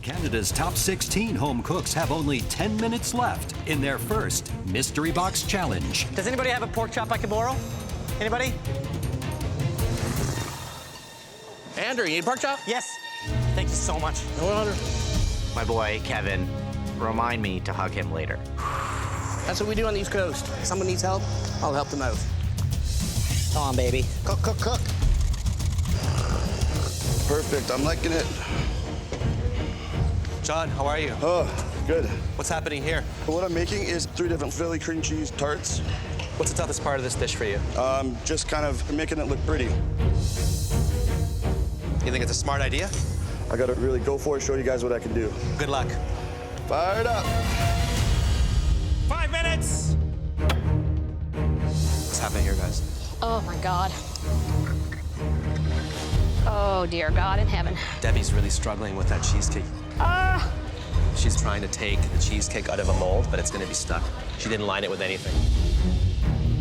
Canada's top 16 home cooks have only 10 minutes left in their first Mystery Box Challenge. Does anybody have a pork chop I can borrow? Anybody? Andrew, you need pork chop? Yes. Thank you so much. No wonder. My boy, Kevin, remind me to hug him later. That's what we do on the East Coast. If someone needs help, I'll help them out. Come on, baby. Cook, cook, cook. Perfect, I'm liking it. John, how are you? Oh, good. What's happening here? What I'm making is 3 different Philly cream cheese tarts. What's the toughest part of this dish for you? Just kind of making it look pretty. You think it's a smart idea? I gotta really go for it, show you guys what I can do. Good luck. Fired up. 5 minutes. What's happening here, guys? Oh my God. Oh dear God in heaven. Debbie's really struggling with that cheesecake. She's trying to take the cheesecake out of a mold, but it's gonna be stuck. She didn't line it with anything.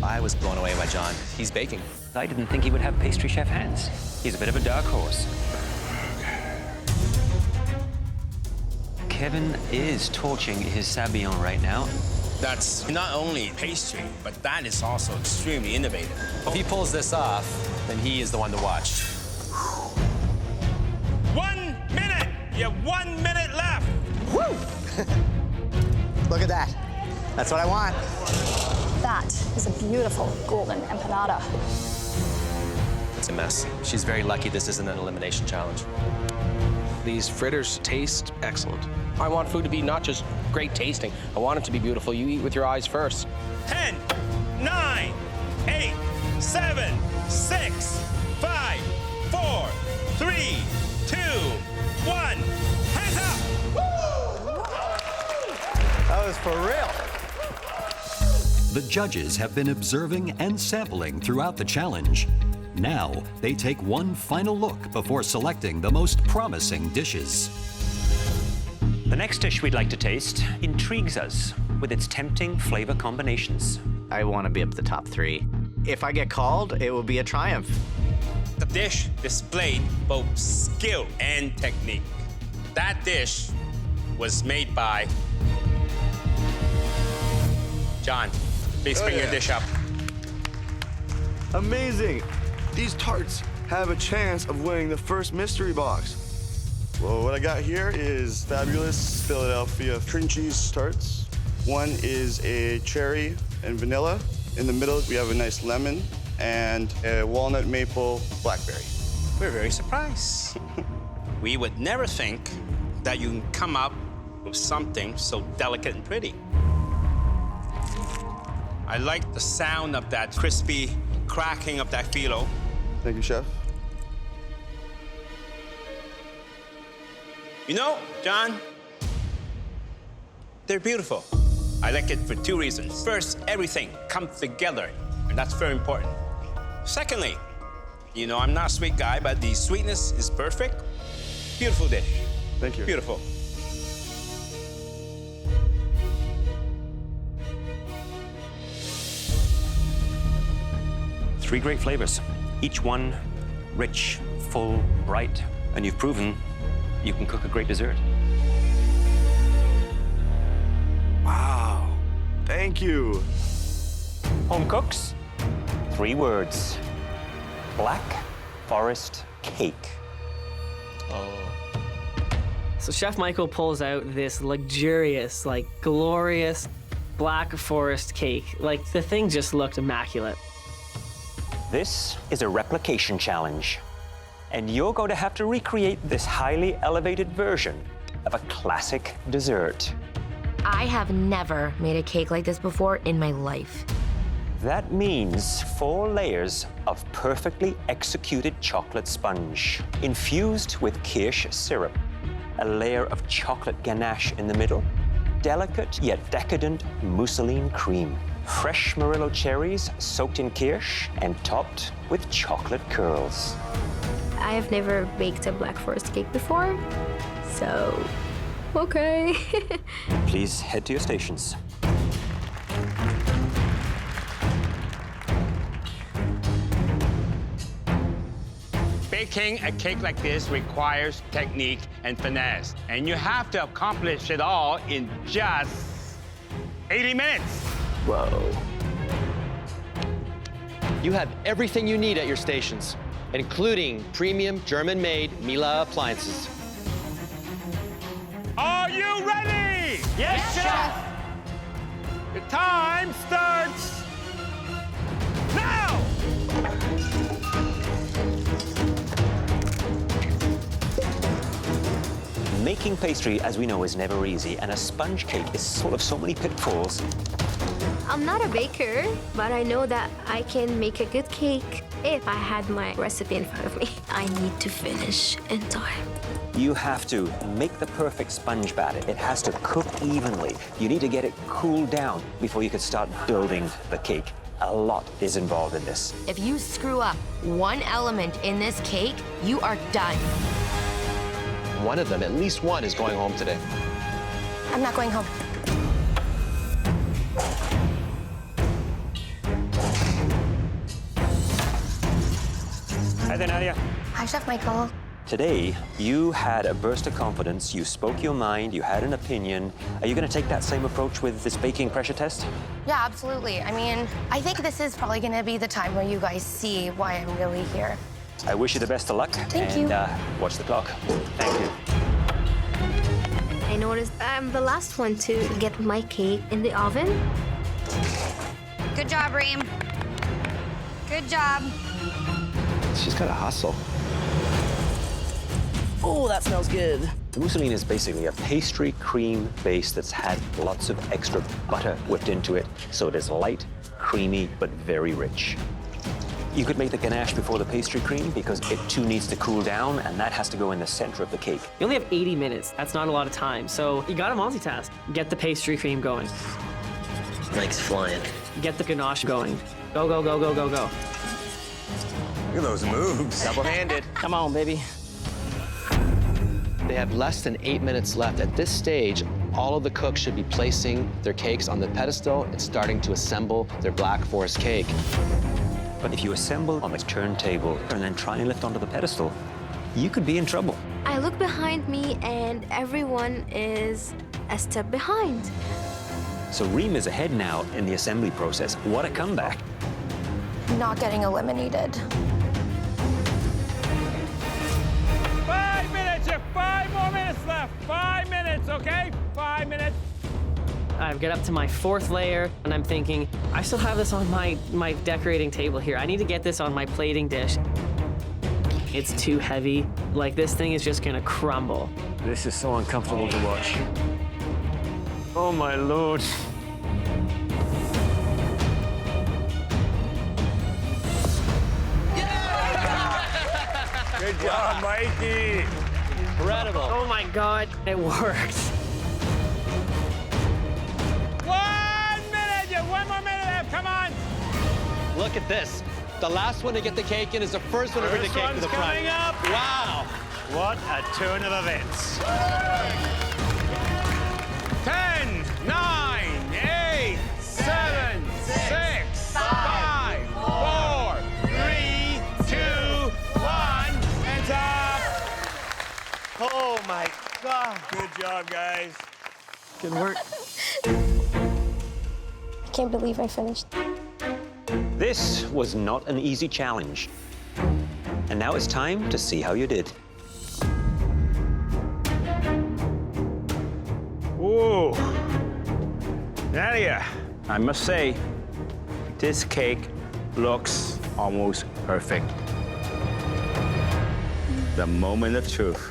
I was blown away by John. He's baking. I didn't think he would have pastry chef hands. He's a bit of a dark horse. Kevin is torching his Sabion right now. That's not only pastry, but that is also extremely innovative. If he pulls this off, then he is the one to watch. 1 minute. You have 1 minute left. Woo! Look at that. That's what I want. That is a beautiful golden empanada. It's a mess. She's very lucky this isn't an elimination challenge. These fritters taste excellent. I want food to be not just great tasting. I want it to be beautiful. You eat with your eyes first. 10, 9, 8, 7, 6, 5, 4, 3, 2, 1. Hands up! That was for real. The judges have been observing and sampling throughout the challenge. Now, they take one final look before selecting the most promising dishes. The next dish we'd like to taste intrigues us with its tempting flavor combinations. I want to be up the top 3. If I get called, it will be a triumph. The dish displayed both skill and technique. That dish was made by John. Please bring your dish up. Amazing. These tarts have a chance of winning the first mystery box. Well, what I got here is fabulous Philadelphia cream cheese tarts. One is a cherry and vanilla. In the middle, we have a nice lemon and a walnut maple blackberry. We're very surprised. We would never think that you can come up with something so delicate and pretty. I like the sound of that crispy cracking of that phyllo. Thank you, Chef. You know, John, they're beautiful. I like it for 2 reasons. First, everything comes together, and that's very important. Secondly, you know, I'm not a sweet guy, but the sweetness is perfect. Beautiful dish. Thank you. Beautiful. Three great flavors, each one rich, full, bright, and you've proven you can cook a great dessert. Wow. Thank you. Home cooks, 3 words. Black Forest Cake. So Chef Michael pulls out this luxurious, like glorious Black Forest cake. Like the thing just looked immaculate. This is a replication challenge, and you're going to have to recreate this highly elevated version of a classic dessert. I have never made a cake like this before in my life. That means 4 layers of perfectly executed chocolate sponge, infused with kirsch syrup, a layer of chocolate ganache in the middle, delicate yet decadent mousseline cream, fresh Murillo cherries soaked in kirsch and topped with chocolate curls. I have never baked a Black Forest cake before, so okay. Please head to your stations. Baking a cake like this requires technique and finesse, and you have to accomplish it all in just 80 minutes. Whoa. You have everything you need at your stations, including premium German-made Miele appliances. Are you ready? Yes, Chef. The time starts now! Making pastry, as we know, is never easy, and a sponge cake is full of so many pitfalls. I'm not a baker, but I know that I can make a good cake if I had my recipe in front of me. I need to finish in time. You have to make the perfect sponge batter. It has to cook evenly. You need to get it cooled down before you can start building the cake. A lot is involved in this. If you screw up one element in this cake, you are done. One of them, at least one, is going home today. I'm not going home. Hi there, Nadia. Hi, Chef Michael. Today, you had a burst of confidence, you spoke your mind, you had an opinion. Are you going to take that same approach with this baking pressure test? Yeah, absolutely. I mean, I think this is probably going to be the time where you guys see why I'm really here. I wish you the best of luck. Thank you. Watch the clock. Thank you. I noticed I'm the last one to get my cake in the oven. Good job, Reem. Good job. She's got to hustle. Oh, that smells good. Mousseline is basically a pastry cream base that's had lots of extra butter whipped into it, so it is light, creamy, but very rich. You could make the ganache before the pastry cream because it too needs to cool down, and that has to go in the center of the cake. You only have 80 minutes. That's not a lot of time. So you gotta multitask. Get the pastry cream going. Mike's flying. Get the ganache going. Go, go, go, go, go, go. Look at those moves. Double-handed. Come on, baby. They have less than 8 minutes left. At this stage, all of the cooks should be placing their cakes on the pedestal and starting to assemble their Black Forest cake. But if you assemble on the turntable and then try and lift onto the pedestal, you could be in trouble. I look behind me and everyone is a step behind. So Reem is ahead now in the assembly process. What a comeback. Not getting eliminated. 5 minutes, you have 5 more minutes left. 5 minutes, okay? 5 minutes. I get up to my 4th layer, and I'm thinking, I still have this on my decorating table here. I need to get this on my plating dish. It's too heavy. Like, this thing is just gonna crumble. This is so uncomfortable to watch. Oh, my Lord. Good job, Mikey. Incredible. Oh my God, it worked. 1 minute, you have 1 more minute left, come on. Look at this. The last one to get the cake in is the first one to bring the cake to the front. Coming up. Wow. What a turn of events. 10, 9, 8, 7, 6, 5, 4, 3, 2, 1, and up. Oh my God. Good job, guys. Good work. I can't believe I finished. This was not an easy challenge. And now it's time to see how you did. Ooh. Nadia, I must say, this cake looks almost perfect. The moment of truth.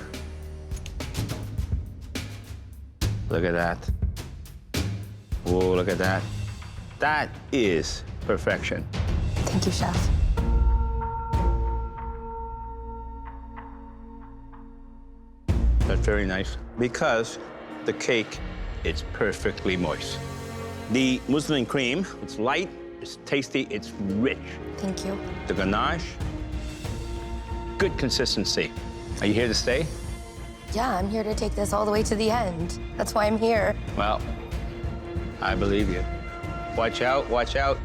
Look at that. Whoa, look at that. That is perfection. Thank you, Chef. That's very nice because the cake is perfectly moist. The mousseline cream, it's light, it's tasty, it's rich. Thank you. The ganache, good consistency. Are you here to stay? Yeah, I'm here to take this all the way to the end. That's why I'm here. Well, I believe you. Watch out, watch out.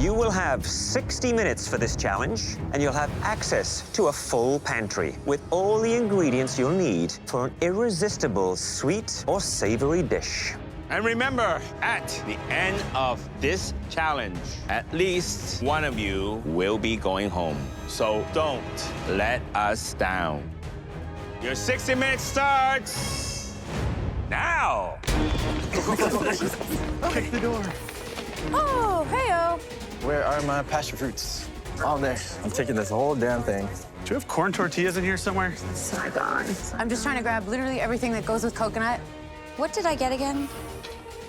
You will have 60 minutes for this challenge, and you'll have access to a full pantry with all the ingredients you'll need for an irresistible sweet or savory dish. And remember, at the end of this challenge, at least one of you will be going home. So don't let us down. Your 60 minutes starts now. Kick the door. Oh, hey-o. Where are my passion fruits? All there. I'm taking this whole damn thing. Do you have corn tortillas in here somewhere? Saigon. I'm just trying to grab literally everything that goes with coconut. What did I get again?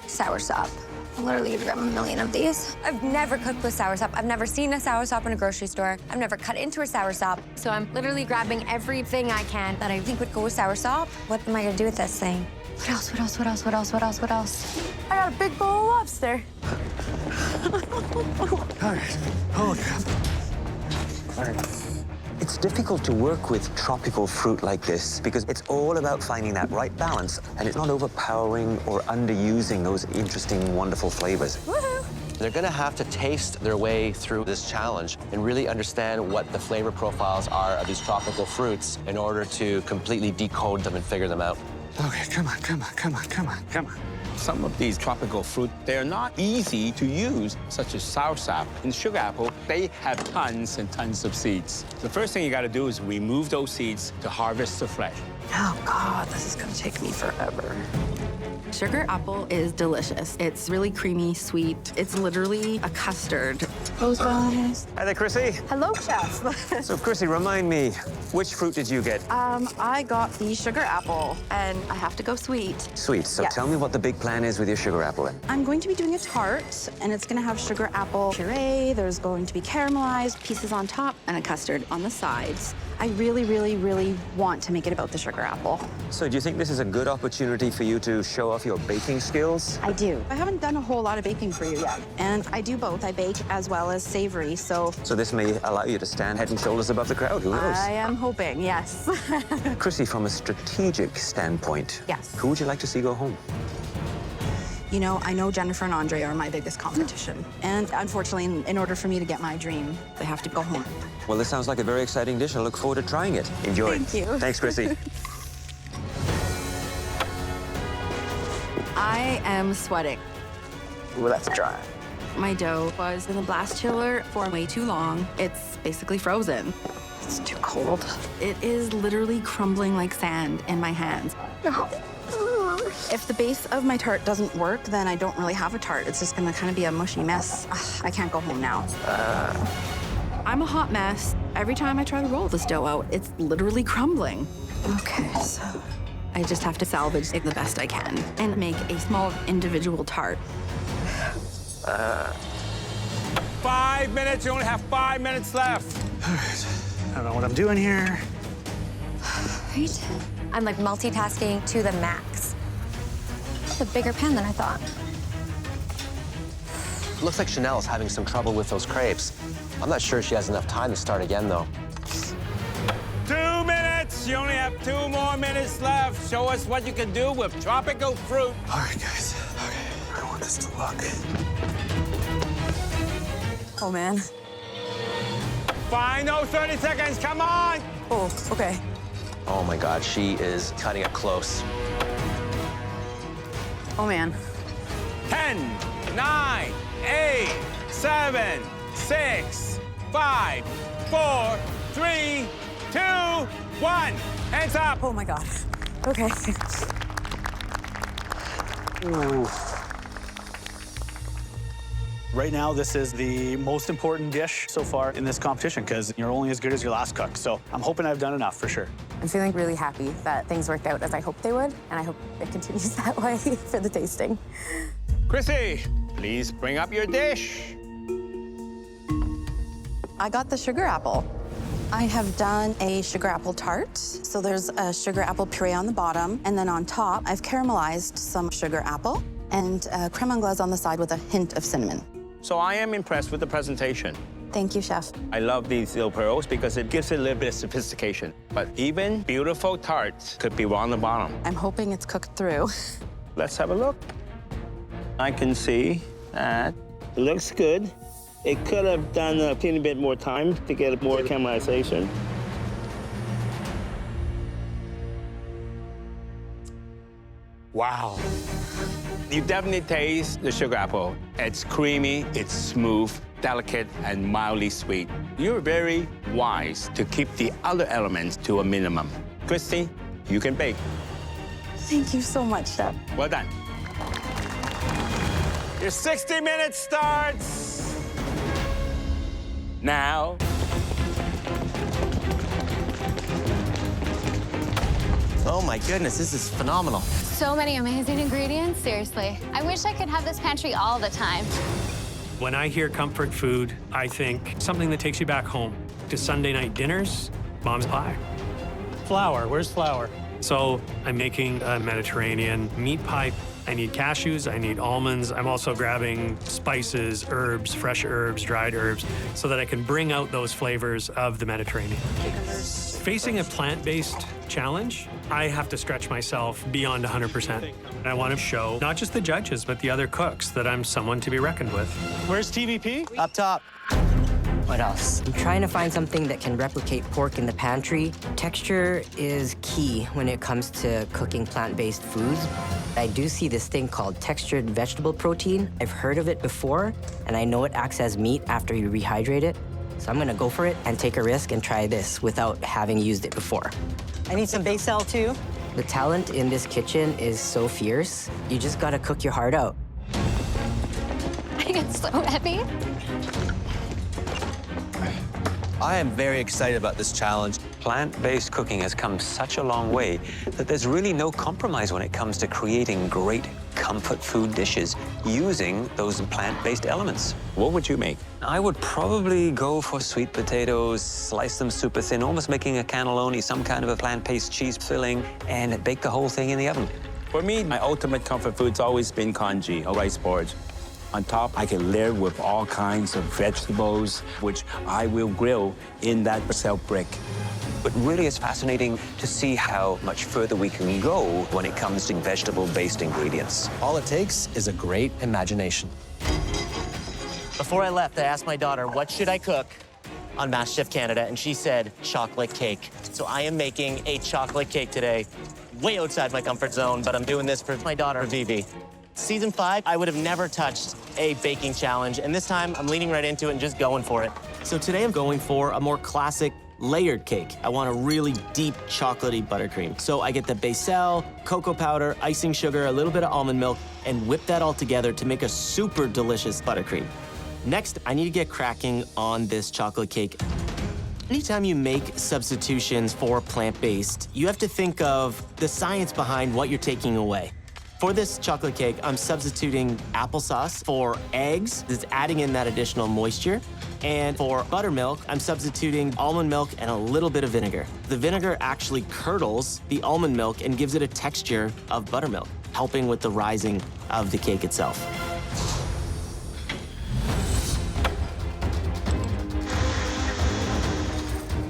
Soursop. I'm literally gonna grab a million of these. I've never cooked with soursop. I've never seen a soursop in a grocery store. I've never cut into a soursop. So I'm literally grabbing everything I can that I think would go with soursop. What am I gonna do with this thing? What else, what else, what else, what else, what else, what else? I got a big bowl of lobster. All right. Holy crap. All right. It's difficult to work with tropical fruit like this because it's all about finding that right balance, and it's not overpowering or underusing those interesting, wonderful flavors. Woohoo! They're gonna have to taste their way through this challenge and really understand what the flavor profiles are of these tropical fruits in order to completely decode them and figure them out. Okay, come on, come on, come on, come on, come on. Some of these tropical fruit, they're not easy to use, such as soursop and sugar apple. They have tons and tons of seeds. The first thing you gotta do is remove those seeds to harvest the flesh. Oh, God, this is gonna take me forever. Sugar apple is delicious. It's really creamy, sweet. It's literally a custard. Those guys. Hi there, Chrissy. Hello, Chef. So, Chrissy, remind me, which fruit did you get? I got the sugar apple, and I have to go sweet. Sweet. So Yes. tell me what the big plan is with your sugar apple. I'm going to be doing a tart, and it's going to have sugar apple puree. There's going to be caramelized pieces on top and a custard on the sides. I really, really, really want to make it about the sugar apple. So do you think this is a good opportunity for you to show off your baking skills? I do. I haven't done a whole lot of baking for you yet, and I do both. I bake as well as savory, so... So this may allow you to stand head and shoulders above the crowd. Who knows? I am hoping, yes. Chrissy, from a strategic standpoint, Yes. who would you like to see go home? You know, I know Jennifer and Andre are my biggest competition. And unfortunately, in order for me to get my dream, they have to go home. Well, this sounds like a very exciting dish. I look forward to trying it. Enjoy. Thank you. Thanks, Chrissy. I am sweating. Ooh, that's dry. My dough was in the blast chiller for way too long. It's basically frozen. It's too cold. It is literally crumbling like sand in my hands. If the base of my tart doesn't work, then I don't really have a tart. It's just gonna kind of be a mushy mess. Ugh, I can't go home now. I'm a hot mess. Every time I try to roll this dough out, it's literally crumbling. Okay, so I just have to salvage it the best I can and make a small individual tart. 5 minutes, you only have 5 minutes left. All right. I don't know what I'm doing here. Right? I'm like multitasking to the max. It's a bigger pan than I thought. Looks like Chanel's having some trouble with those crepes. I'm not sure she has enough time to start again, though. 2 minutes, you only have 2 more minutes left. Show us what you can do with tropical fruit. All right, guys. Okay, I want this to look. Oh, man. Final 30 seconds, come on! Oh, okay. Oh my God, she is cutting it close. Oh, man. 10, 9, 8, 7, 6, 5, 4, 3, 2, 1. Hands up. Oh, my God. Okay. Ooh. Right now, this is the most important dish so far in this competition because you're only as good as your last cook. So I'm hoping I've done enough for sure. I'm feeling really happy that things worked out as I hoped they would, and I hope it continues that way for the tasting. Chrissy, please bring up your dish. I got the sugar apple. I have done a sugar apple tart. So there's a sugar apple puree on the bottom, and then on top, I've caramelized some sugar apple and creme anglaise on the side with a hint of cinnamon. So I am impressed with the presentation. Thank you, Chef. I love these little pearls because it gives it a little bit of sophistication. But even beautiful tarts could be raw on the bottom. I'm hoping it's cooked through. Let's have a look. I can see that it looks good. It could have done a teeny bit more time to get more caramelization. Wow. You definitely taste the sugar apple. It's creamy, it's smooth, delicate, and mildly sweet. You're very wise to keep the other elements to a minimum. Christy, you can bake. Thank you so much, Chef. Well done. Your 60 minutes starts now. Oh my goodness, this is phenomenal. So many amazing ingredients, seriously. I wish I could have this pantry all the time. When I hear comfort food, I think something that takes you back home to Sunday night dinners, mom's pie. Flour, where's flour? So I'm making a Mediterranean meat pie. I need cashews, I need almonds. I'm also grabbing spices, herbs, fresh herbs, dried herbs, so that I can bring out those flavors of the Mediterranean. Facing a plant-based challenge, I have to stretch myself beyond 100%. And I want to show not just the judges, but the other cooks that I'm someone to be reckoned with. Where's TVP? Up top. What else? I'm trying to find something that can replicate pork in the pantry. Texture is key when it comes to cooking plant-based foods. I do see this thing called textured vegetable protein. I've heard of it before, and I know it acts as meat after you rehydrate it. So I'm gonna go for it and take a risk and try this without having used it before. I need some basil too. The talent in this kitchen is so fierce. You just gotta cook your heart out. I get so heavy. I am very excited about this challenge. Plant-based cooking has come such a long way that there's really no compromise when it comes to creating great comfort food dishes using those plant-based elements. What would you make? I would probably go for sweet potatoes, slice them super thin, almost making a cannelloni, some kind of a plant-based cheese filling, and bake the whole thing in the oven. For me, my ultimate comfort food's always been congee, or rice porridge. On top, I can layer with all kinds of vegetables, which I will grill in that Brazil brick. But really, it's fascinating to see how much further we can go when it comes to vegetable-based ingredients. All it takes is a great imagination. Before I left, I asked my daughter, what should I cook on MasterChef Canada? And she said, chocolate cake. So I am making a chocolate cake today, way outside my comfort zone, but I'm doing this for my daughter, Vivi. Season 5, I would have never touched a baking challenge, and this time I'm leaning right into it and just going for it. So today I'm going for a more classic layered cake. I want a really deep chocolatey buttercream. So I get the basil, cocoa powder, icing sugar, a little bit of almond milk, and whip that all together to make a super delicious buttercream. Next, I need to get cracking on this chocolate cake. Anytime you make substitutions for plant-based, you have to think of the science behind what you're taking away. For this chocolate cake, I'm substituting applesauce for eggs. It's adding in that additional moisture. And for buttermilk, I'm substituting almond milk and a little bit of vinegar. The vinegar actually curdles the almond milk and gives it a texture of buttermilk, helping with the rising of the cake itself.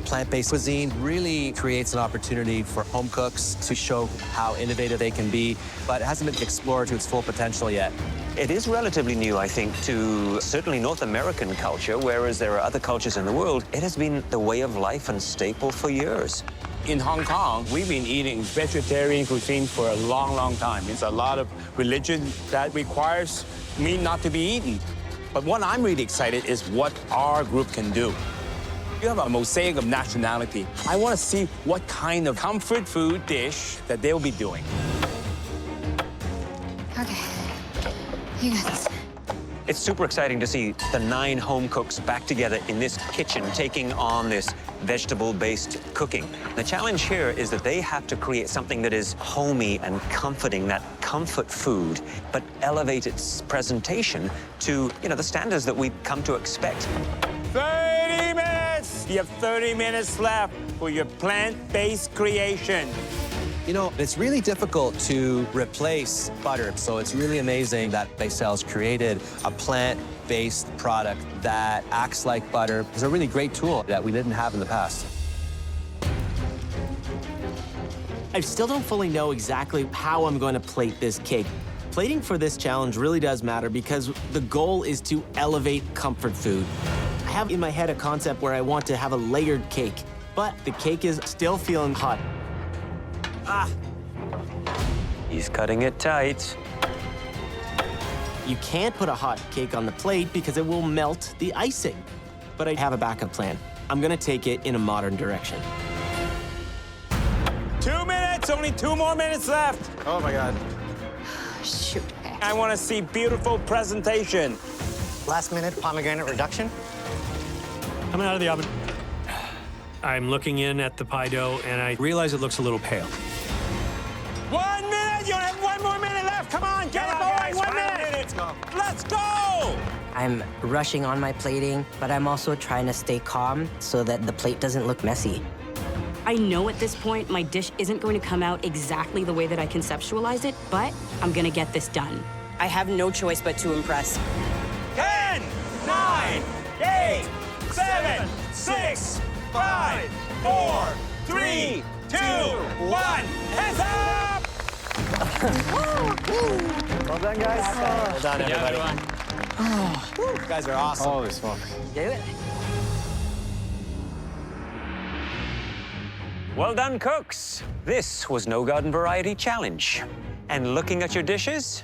Plant-based cuisine really creates an opportunity for home cooks to show how innovative they can be, but it hasn't been explored to its full potential yet. It is relatively new, I think, to certainly North American culture, whereas there are other cultures in the world. It has been the way of life and staple for years. In Hong Kong, we've been eating vegetarian cuisine for a long, long time. It's a lot of religion that requires meat not to be eaten. But what I'm really excited is what our group can do. You have a mosaic of nationality. I want to see what kind of comfort food dish that they'll be doing. Okay. You got this. It's super exciting to see the 9 home cooks back together in this kitchen taking on this vegetable-based cooking. The challenge here is that they have to create something that is homey and comforting, that comfort food, but elevate its presentation to, the standards that we've come to expect. 30 minutes! You have 30 minutes left for your plant-based creation. It's really difficult to replace butter, so it's really amazing that Basel's created a plant-based product that acts like butter. It's a really great tool that we didn't have in the past. I still don't fully know exactly how I'm going to plate this cake. Plating for this challenge really does matter because the goal is to elevate comfort food. I have in my head a concept where I want to have a layered cake, but the cake is still feeling hot. Ah! He's cutting it tight. You can't put a hot cake on the plate because it will melt the icing. But I have a backup plan. I'm gonna take it in a modern direction. 2 minutes, only 2 more minutes left. Oh my God. Shoot. Okay. I want to see beautiful presentation. Last minute pomegranate reduction. Coming out of the oven. I'm looking in at the pie dough, and I realize it looks a little pale. 1 minute, you have 1 more minute left. Come on, get it going, 1 minute. Let's go. I'm rushing on my plating, but I'm also trying to stay calm so that the plate doesn't look messy. I know at this point my dish isn't going to come out exactly the way that I conceptualized it, but I'm gonna get this done. I have no choice but to impress. 10, 9, 8, 7, 6, 5, 4, 3, 2, 1. Hands up! Well done, guys. Well done, everybody. You guys are awesome. Holy smokes. Do it. Well done, cooks. This was No Garden Variety Challenge. And looking at your dishes,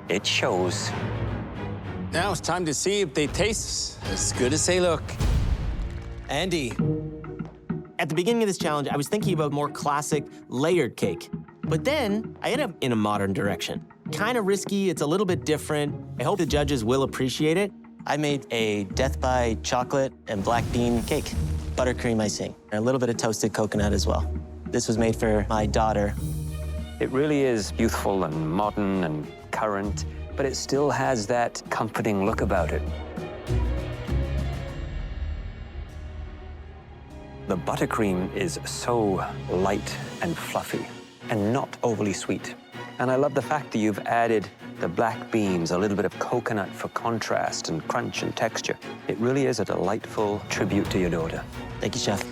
it shows. Now it's time to see if they taste as good as they look. Andy. At the beginning of this challenge, I was thinking about more classic layered cake. But then I ended up in a modern direction. Kind of risky, it's a little bit different. I hope the judges will appreciate it. I made a death by chocolate and black bean cake. Buttercream icing, and a little bit of toasted coconut as well. This was made for my daughter. It really is youthful and modern and current, but it still has that comforting look about it. The buttercream is so light and fluffy and not overly sweet. And I love the fact that you've added the black beans, a little bit of coconut for contrast and crunch and texture. It really is a delightful tribute to your daughter. Thank you, Chef.